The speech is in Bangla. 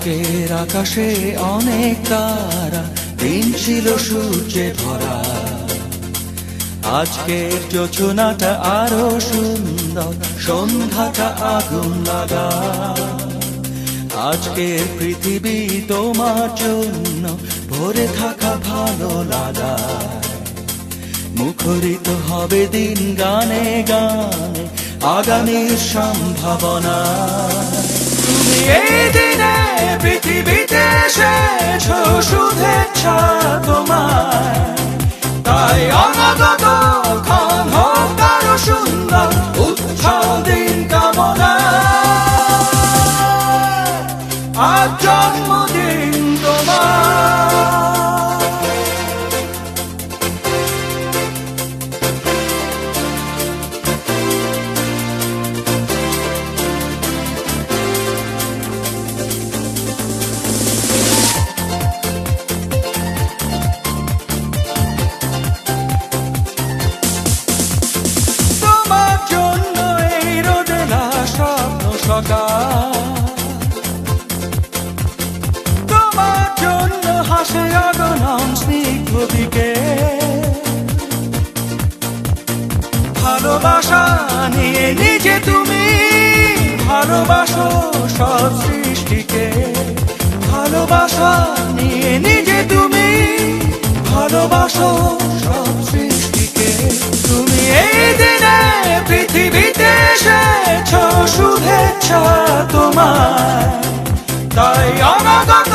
আজকের আকাশে অনেক তারা, দিন ছিল সূর্যে ভরা। আজকের যোজনাটা আরো সুন্দর, সন্ধ্যাটা আগুন লাগা। আজকের পৃথিবী তোমার জন্য ভরে থাকা ভালো লাগা। মুখরিত হবে দিন গানে গানে, আগামীর সম্ভাবনা। তুমি এই দিনে পৃথিবীতে এসেছো, শুভেচ্ছা তোমায়। তাই অনাগত ক্ষণ হোক আরো সুন্দর, উৎসব দিন কামনা। আজ জন্মদিন তোমার। তোমার জন্য হাসে অগণন স্নিগ্ধ দিকে। ভালোবাসা নিয়ে নিজে তুমি ভালোবাসো সব সৃষ্টিকে। ভালোবাসা নিয়ে নিজে তুমি ভালোবাসো সব সৃষ্টিকে। তুমি এই দিনে পৃথিবীতে এসেছো, শুভেচ্ছা তোমায়। তাই অনাগত